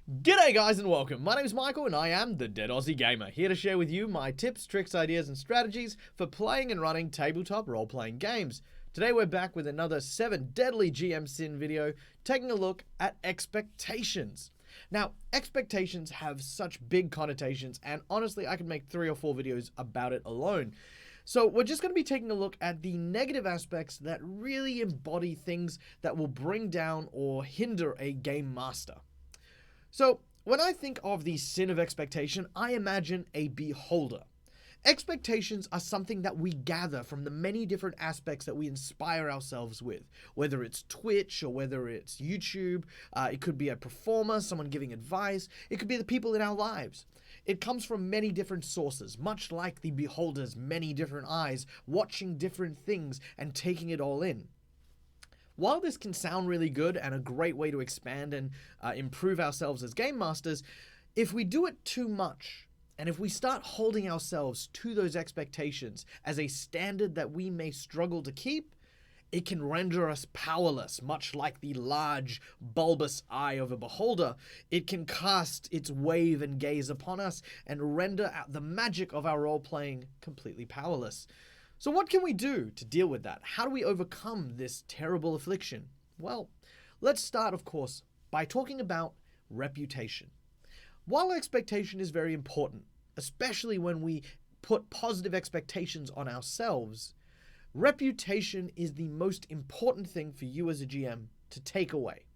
G'day guys and welcome. My name is Michael and I am the DeadAussieGamer, here to share with you my tips, tricks, ideas and strategies for playing and running tabletop role-playing games. Today we're back with another 7 deadly GM sin video, taking a look at expectations. Now, expectations have such big connotations and honestly I could make 3 or 4 videos about it alone. So we're just going to be taking a look at the negative aspects that really embody things that will bring down or hinder a game master. So, when I think of the sin of expectation, I imagine a beholder. Expectations are something that we gather from the many different aspects that we inspire ourselves with. Whether it's Twitch or whether it's YouTube, it could be a performer, someone giving advice, it could be the people in our lives. It comes from many different sources, much like the beholder's many different eyes, watching different things and taking it all in. While this can sound really good and a great way to expand and improve ourselves as game masters, if we do it too much, and if we start holding ourselves to those expectations as a standard that we may struggle to keep, it can render us powerless, much like the large, bulbous eye of a beholder. It can cast its wave and gaze upon us and render the magic of our role-playing completely powerless. So what can we do to deal with that? How do we overcome this terrible affliction? Well, let's start, of course, by talking about reputation. While expectation is very important, especially when we put positive expectations on ourselves, reputation is the most important thing for you as a GM to take away.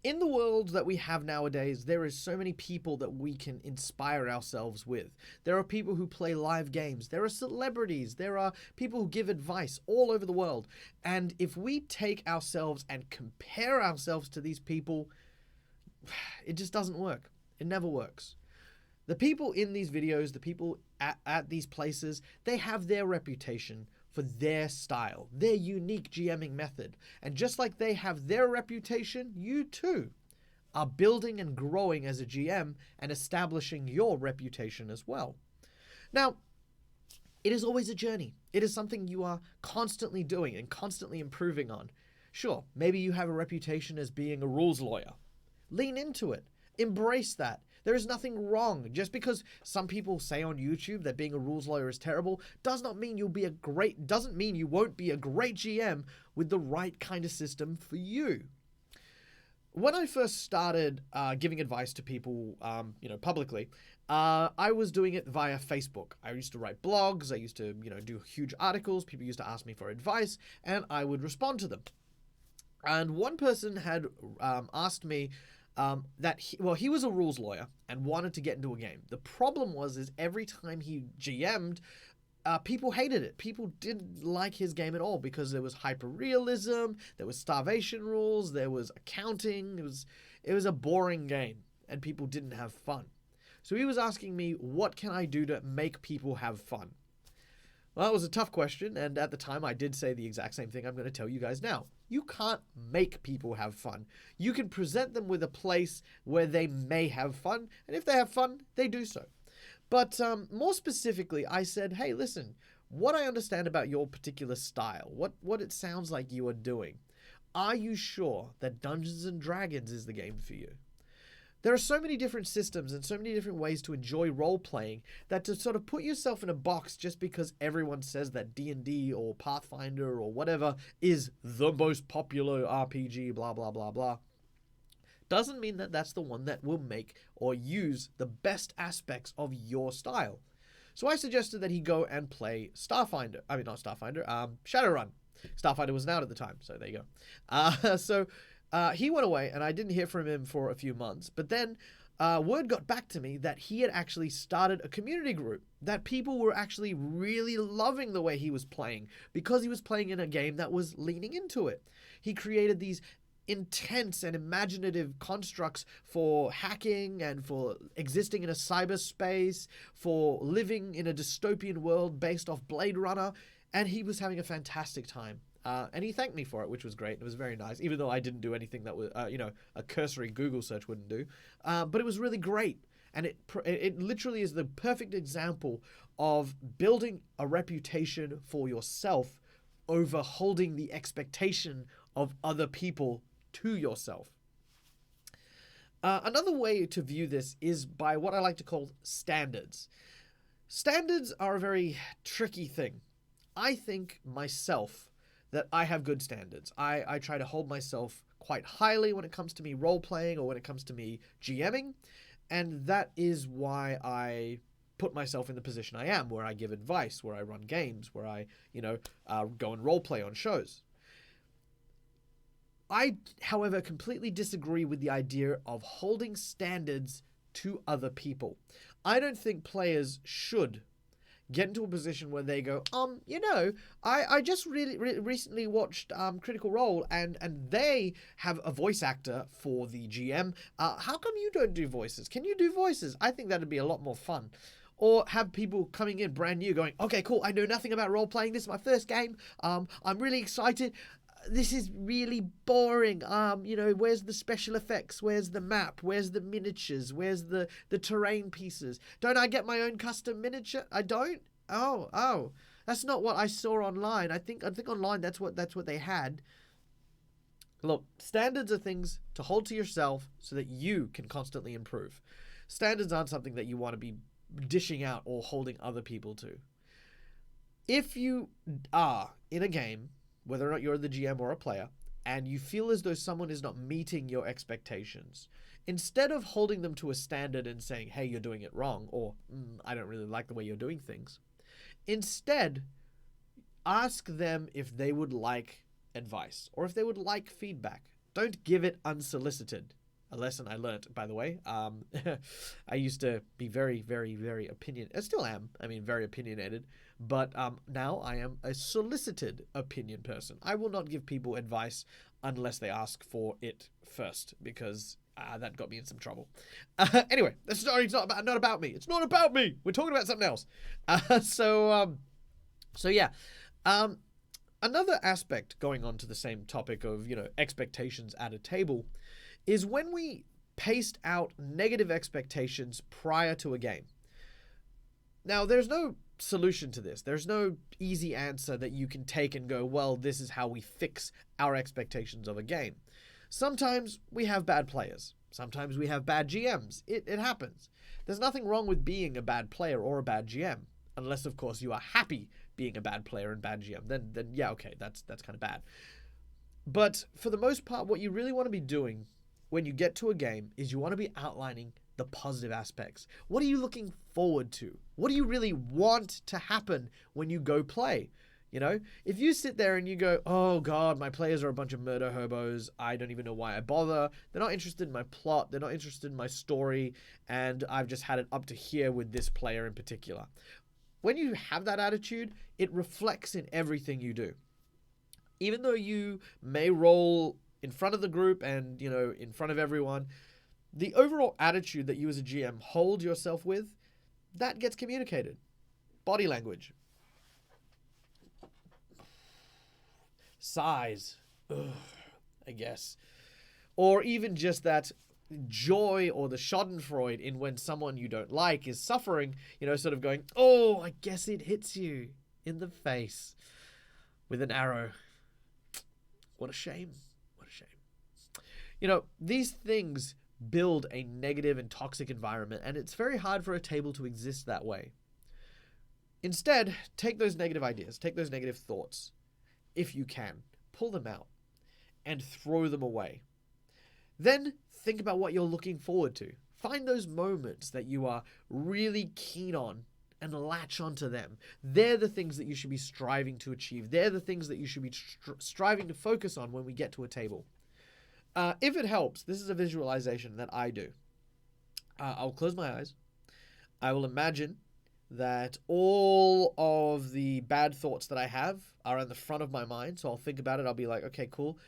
In the world that we have nowadays, there is so many people that we can inspire ourselves with. There are people who play live games. There are celebrities. There are people who give advice all over the world. And if we take ourselves and compare ourselves to these people, it just doesn't work. It never works. The people in these videos, the people at these places, they have their reputation for their style, their unique GMing method. And just like they have their reputation, you too are building and growing as a GM and establishing your reputation as well. Now, it is always a journey. It is something you are constantly doing and constantly improving on. Sure, maybe you have a reputation as being a rules lawyer. Lean into it. Embrace that. There is nothing wrong. Just because some people say on YouTube that being a rules lawyer is terrible does not mean doesn't mean you won't be a great GM with the right kind of system for you. When I first started giving advice to people, publicly, I was doing it via Facebook. I used to write blogs. I used to, do huge articles. People used to ask me for advice, and I would respond to them. And one person had asked me he was a rules lawyer and wanted to get into a game. The problem is every time he GM'd, people hated it. People didn't like his game at all because there was hyper-realism, there was starvation rules, there was accounting. It was a boring game and people didn't have fun. So he was asking me, what can I do to make people have fun? Well, it was a tough question, and at the time I did say the exact same thing I'm going to tell you guys now. You can't make people have fun. You can present them with a place where they may have fun, and if they have fun, they do so. But more specifically, I said, hey, listen, what I understand about your particular style, what it sounds like you are doing, are you sure that Dungeons & Dragons is the game for you? There are so many different systems and so many different ways to enjoy role-playing that to sort of put yourself in a box just because everyone says that D&D or Pathfinder or whatever is the most popular RPG, blah, blah, blah, blah, doesn't mean that that's the one that will make or use the best aspects of your style. So I suggested that he go and play Shadowrun. Starfinder wasn't out at the time, so there you go. He went away, and I didn't hear from him for a few months. But then word got back to me that he had actually started a community group, that people were actually really loving the way he was playing because he was playing in a game that was leaning into it. He created these intense and imaginative constructs for hacking and for existing in a cyberspace, for living in a dystopian world based off Blade Runner, and he was having a fantastic time. And he thanked me for it, which was great. It was very nice, even though I didn't do anything that was, a cursory Google search wouldn't do. But it was really great. And it literally is the perfect example of building a reputation for yourself over holding the expectation of other people to yourself. Another way to view this is by what I like to call standards. Standards are a very tricky thing. I think myself that I have good standards. I try to hold myself quite highly when it comes to me role playing or when it comes to me GMing, and that is why I put myself in the position I am, where I give advice, where I run games, where I, go and role play on shows. I, however, completely disagree with the idea of holding standards to other people. I don't think players should get into a position where they go, I just really recently watched Critical Role and they have a voice actor for the GM. How come you don't do voices? Can you do voices? I think that'd be a lot more fun. Or have people coming in brand new going, okay, cool, I know nothing about role playing. This is my first game. I'm really excited. This is really boring. Where's the special effects? Where's the map? Where's the miniatures? Where's the terrain pieces? Don't I get my own custom miniature? I don't? Oh. That's not what I saw online. I think online that's what they had. Look, standards are things to hold to yourself so that you can constantly improve. Standards aren't something that you want to be dishing out or holding other people to. If you are in a game, whether or not you're the GM or a player, and you feel as though someone is not meeting your expectations, instead of holding them to a standard and saying, hey, you're doing it wrong, or I don't really like the way you're doing things, instead, ask them if they would like advice or if they would like feedback. Don't give it unsolicited. A lesson I learnt, by the way. I used to be very, very, very I still am. Very opinionated. But now I am a solicited opinion person. I will not give people advice unless they ask for it first, because that got me in some trouble. Anyway, the story's not about me. It's not about me. We're talking about something else. Yeah. Another aspect going on to the same topic of, expectations at a table is when we paste out negative expectations prior to a game. Now, there's no solution to this. There's no easy answer that you can take and go, well, this is how we fix our expectations of a game. Sometimes we have bad players. Sometimes we have bad GMs. It happens. There's nothing wrong with being a bad player or a bad GM, unless, of course, you are happy being a bad player and bad GM. Then yeah, okay, that's kind of bad. But for the most part, what you really want to be doing when you get to a game is you want to be outlining the positive aspects. What are you looking forward to? What do you really want to happen when you go play? If you sit there and you go, oh God, my players are a bunch of murder hobos. I don't even know why I bother. They're not interested in my plot. They're not interested in my story. And I've just had it up to here with this player in particular. When you have that attitude, it reflects in everything you do. Even though you may roll in front of the group and, in front of everyone, the overall attitude that you as a GM hold yourself with, that gets communicated. Body language. Sighs. I guess. Or even just that joy or the schadenfreude in when someone you don't like is suffering, sort of going, oh, I guess it hits you in the face with an arrow. What a shame. These things build a negative and toxic environment, and it's very hard for a table to exist that way. Instead, take those negative ideas, take those negative thoughts, if you can, pull them out and throw them away. Then think about what you're looking forward to. Find those moments that you are really keen on and latch onto them. They're the things that you should be striving to achieve. They're the things that you should be striving to focus on when we get to a table. If it helps, this is a visualization that I do. I'll close my eyes. I will imagine that all of the bad thoughts that I have are in the front of my mind. So I'll think about it. I'll be like, okay, cool.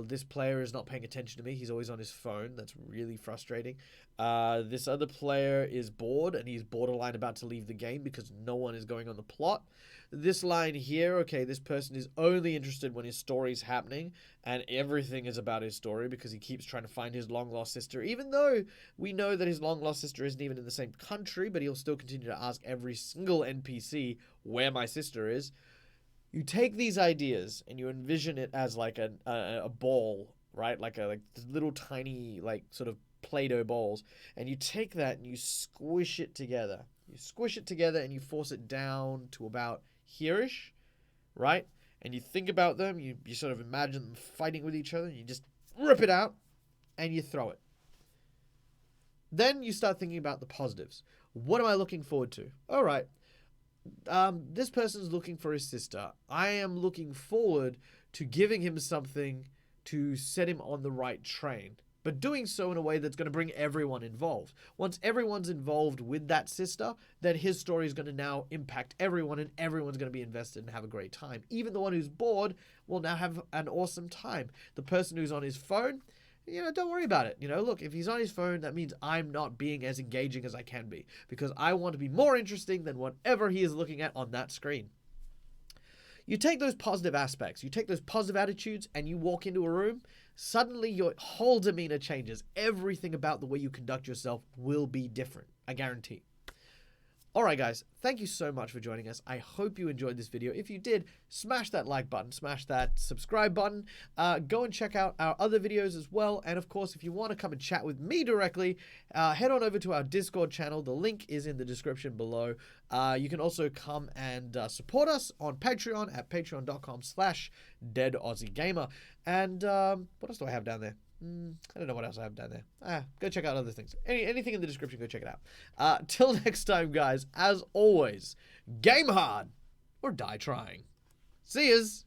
This player is not paying attention to me. He's always on his phone. That's really frustrating. This other player is bored and he's borderline about to leave the game because no one is going on the plot. This line here, okay, this person is only interested when his story's happening and everything is about his story because he keeps trying to find his long-lost sister, even though we know that his long-lost sister isn't even in the same country, but he'll still continue to ask every single NPC where my sister is. You take these ideas and you envision it as like a ball, right? Like a little tiny, like, sort of Play-Doh balls, and you take that and you squish it together. You squish it together and you force it down to about here-ish, right? And you think about them, you sort of imagine them fighting with each other, and you just rip it out and you throw it. Then you start thinking about the positives. What am I looking forward to? All right, this person's looking for his sister. I am looking forward to giving him something to set him on the right train, but doing so in a way that's going to bring everyone involved. Once everyone's involved with that sister, then his story is going to now impact everyone, and everyone's going to be invested and have a great time. Even the one who's bored will now have an awesome time. The person who's on his phone, don't worry about it. Look, if he's on his phone, that means I'm not being as engaging as I can be, because I want to be more interesting than whatever he is looking at on that screen. You take those positive aspects, you take those positive attitudes, and you walk into a room, suddenly your whole demeanor changes. Everything about the way you conduct yourself will be different, I guarantee. Alright guys, thank you so much for joining us. I hope you enjoyed this video. If you did, smash that like button, smash that subscribe button. Go and check out our other videos as well. And of course, if you want to come and chat with me directly, head on over to our Discord channel. The link is in the description below. You can also come and support us on Patreon at patreon.com/DeadAussieGamer. And what else do I have down there? I don't know what else I have down there. Go check out other things. Anything in the description, go check it out. Till next time, guys, as always, game hard or die trying. See yas!